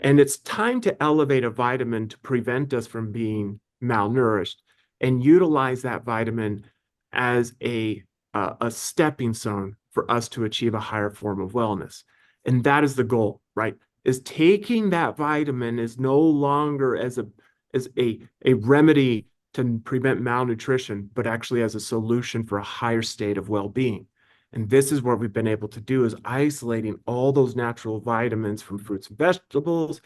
And it's time to elevate a vitamin to prevent us from being malnourished and utilize that vitamin as a stepping stone for us to achieve a higher form of wellness. And that is the goal, right? Is taking that vitamin is no longer as a remedy to prevent malnutrition, but actually as a solution for a higher state of well-being. And this is what we've been able to do is isolating all those natural vitamins from fruits and vegetables,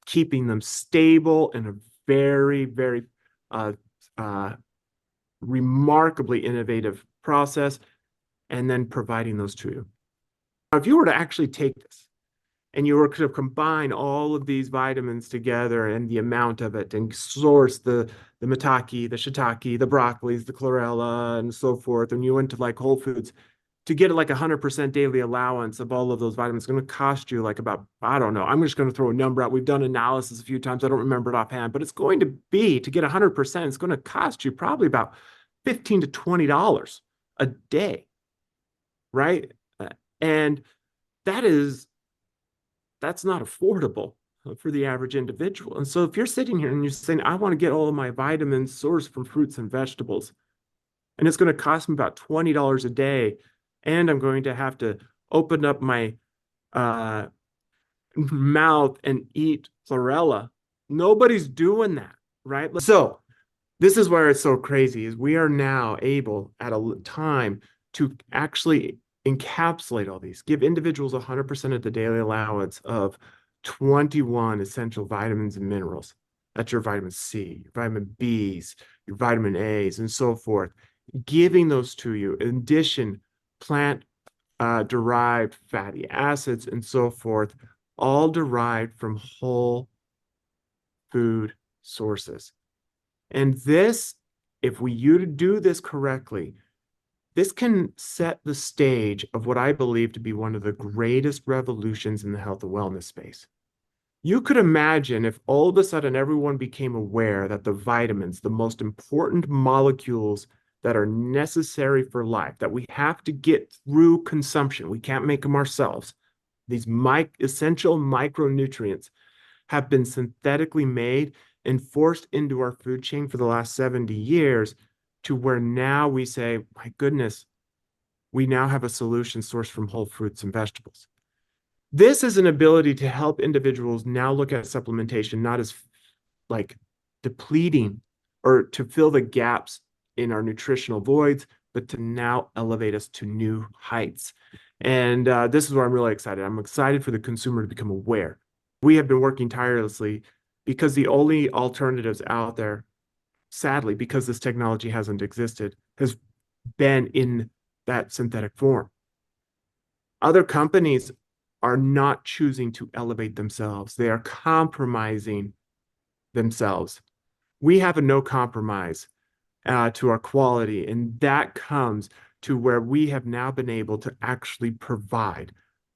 keeping them stable in a very, very uh, uh, remarkably innovative process, and then providing those to you. Now, if you were to actually take this and you were to combine all of these vitamins together and the amount of it and source the maitake, the shiitake, the broccolis, the chlorella, and so forth, and you went to like Whole Foods, to get like 100% daily allowance of all of those vitamins, it's going to cost you like about, I don't know, I'm just going to throw a number out. We've done analysis a few times. I don't remember it offhand, but it's going to be, to get 100%, it's going to cost you probably about $15 to $20 a day, right? And that is, that's not affordable for the average individual. And so if you're sitting here and you're saying, I want to get all of my vitamins sourced from fruits and vegetables, and it's going to cost me about $20 a day, and I'm going to have to open up my uh, mouth and eat chlorella. Nobody's doing that, right? So this is where it's so crazy is we are now able at a time to actually encapsulate all these, give individuals 100% of the daily allowance of 21 essential vitamins and minerals. That's your vitamin C, your vitamin Bs, your vitamin As, and so forth. Giving those to you. In addition, plant derived fatty acids and so forth, all derived from whole food sources. And this, if we do this correctly, this can set the stage of what I believe to be one of the greatest revolutions in the health and wellness space. You could imagine if all of a sudden everyone became aware that the vitamins, the most important molecules that are necessary for life, that we have to get through consumption, we can't make them ourselves. These essential micronutrients have been synthetically made and forced into our food chain for the last 70 years to where now we say, my goodness, we now have a solution sourced from whole fruits and vegetables. This is an ability to help individuals now look at supplementation not as like depleting or to fill the gaps in our nutritional voids, but to now elevate us to new heights. And this is where I'm really excited. I'm excited for the consumer to become aware. We have been working tirelessly because the only alternatives out there, sadly, because this technology hasn't existed, has been in that synthetic form. Other companies are not choosing to elevate themselves. They are compromising themselves. We have a no compromise to our quality, and that comes to where we have now been able to actually provide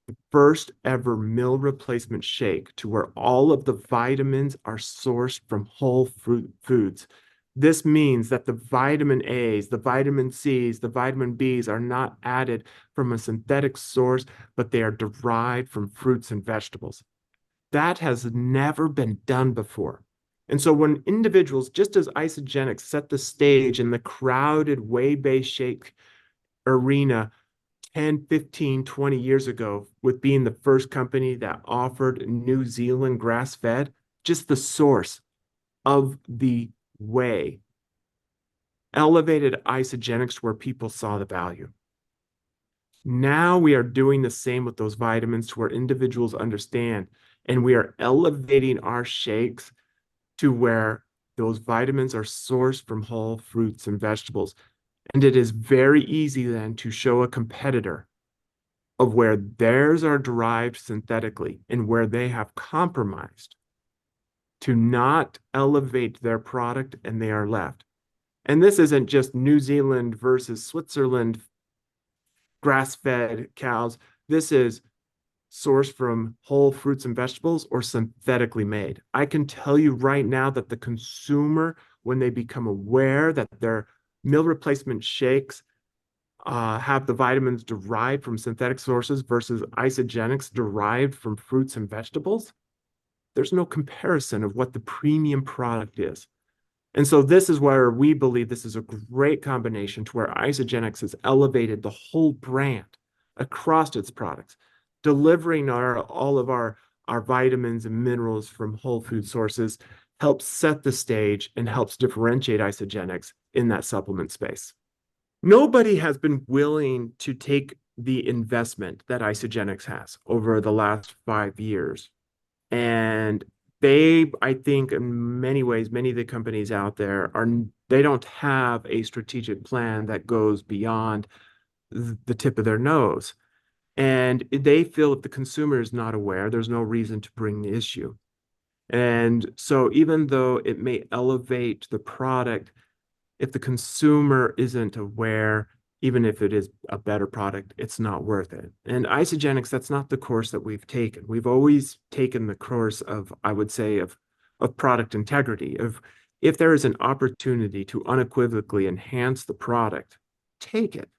the first ever meal replacement shake to where all of the vitamins are sourced from whole fruit foods. This means that the vitamin A's, the vitamin C's, the vitamin B's are not added from a synthetic source, but they are derived from fruits and vegetables. That has never been done before. And so when individuals, just as Isogenics set the stage in the crowded whey-based shake arena 10, 15, 20 years ago with being the first company that offered New Zealand grass-fed, just the source of the whey elevated Isogenics where people saw the value. Now we are doing the same with those vitamins to where individuals understand, and we are elevating our shakes to where those vitamins are sourced from whole fruits and vegetables. And it is very easy then to show a competitor of where theirs are derived synthetically and where they have compromised to not elevate their product and they are left. And this isn't just New Zealand versus Switzerland grass-fed cows. This is sourced from whole fruits and vegetables or synthetically made. I can tell you right now that the consumer, when they become aware that their meal replacement shakes have the vitamins derived from synthetic sources versus isogenics derived from fruits and vegetables, There's no comparison of what the premium product is. And so this is where we believe this is a great combination to where Isagenix has elevated the whole brand across its products, delivering all of our vitamins and minerals from whole food sources, helps set the stage and helps differentiate Isagenix in that supplement space. Nobody has been willing to take the investment that Isagenix has over the last 5 years. And I think in many ways, many of the companies out there they don't have a strategic plan that goes beyond the tip of their nose. And they feel if the consumer is not aware, there's no reason to bring the issue. And so even though it may elevate the product, if the consumer isn't aware, even if it is a better product, it's not worth it. And Isagenix, that's not the course that we've taken. We've always taken the course of, I would say, of product integrity, of if there is an opportunity to unequivocally enhance the product, take it.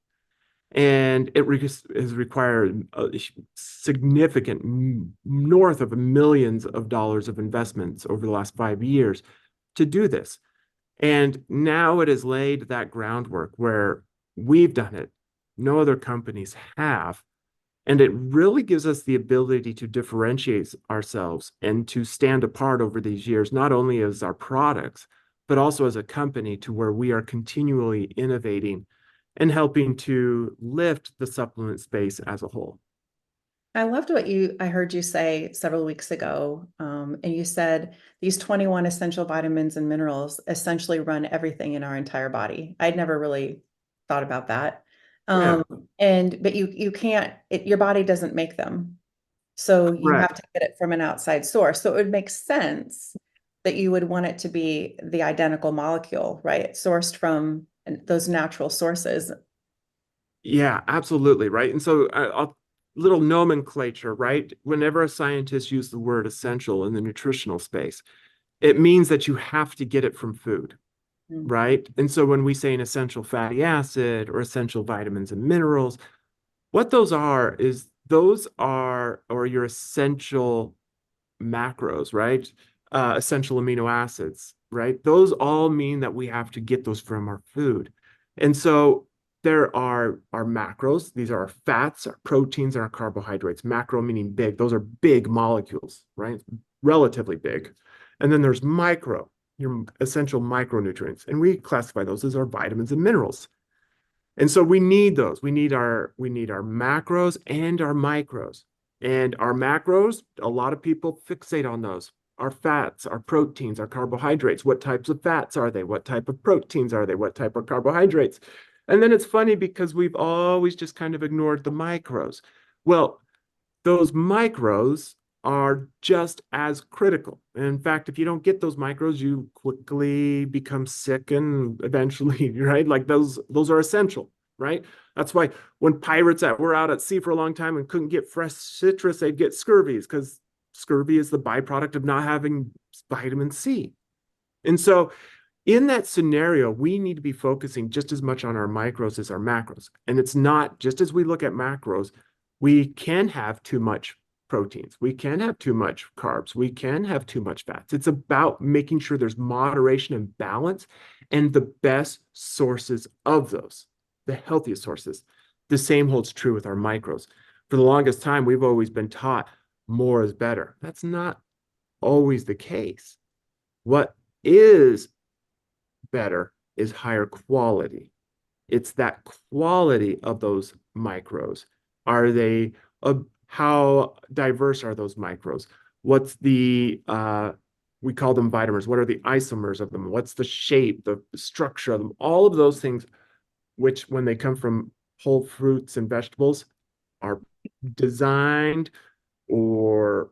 And it has required a significant north of millions of dollars of investments over the last 5 years to do this. And now it has laid that groundwork where we've done it. No other companies have. And it really gives us the ability to differentiate ourselves and to stand apart over these years, not only as our products, but also as a company to where we are continually innovating and helping to lift the supplement space as a whole. I loved what I heard you say several weeks ago. And you said these 21 essential vitamins and minerals essentially run everything in our entire body. I'd never really thought about that. Yeah, But you can't, your body doesn't make them. So you have correct. to get it from an outside source. So it would make sense that you would want it to be the identical molecule, right? Sourced from those natural sources. Yeah, absolutely. Right. And so little nomenclature, right? Whenever a scientist uses the word essential in the nutritional space, it means that you have to get it from food, Mm. right? And so when we say an essential fatty acid or essential vitamins and minerals, what those are, or your essential macros, right? Essential amino acids, right? Those all mean that we have to get those from our food. And so there are our macros. These are our fats, our proteins, and our carbohydrates. Macro meaning big. Those are big molecules, right? Relatively big. And then there's micro, your essential micronutrients. And we classify those as our vitamins and minerals. And so we need those. We need our macros and our micros. And our macros, a lot of people fixate on those. Our fats, our proteins, our carbohydrates. What types of fats are they? What type of proteins are they? What type of carbohydrates? And then it's funny because we've always just kind of ignored the micros. Well, those micros are just as critical. In fact, if you don't get those micros, you quickly become sick and eventually, right? Like those are essential, right? That's why when pirates were out at sea for a long time and couldn't get fresh citrus, they'd get scurvy because scurvy is the byproduct of not having vitamin C. And so in that scenario, we need to be focusing just as much on our micros as our macros. And it's not just as we look at macros, we can have too much proteins. We can have too much carbs. We can have too much fats. It's about making sure there's moderation and balance and the best sources of those, the healthiest sources. The same holds true with our micros. For the longest time, we've always been taught more is better. That's not always the case. What is better is higher quality. It's that quality of those micros. Are they, how diverse are those micros? What's we call them vitamins. What are the isomers of them? What's the shape, the structure of them? All of those things, which when they come from whole fruits and vegetables, are designed, or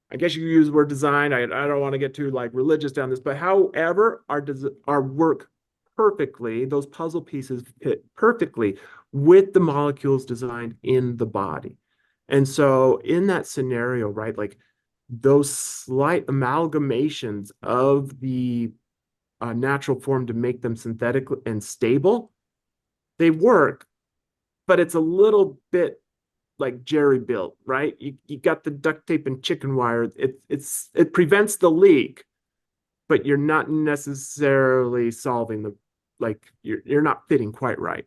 I guess you use the word design. I don't want to get too like religious down this, but however, our work perfectly, those puzzle pieces fit perfectly with the molecules designed in the body. And so in that scenario, right, like those slight amalgamations of the natural form to make them synthetic and stable, they work, but it's a little bit like Jerry built, right? You got the duct tape and chicken wire. It prevents the leak, but you're not necessarily solving the, like you're not fitting quite right.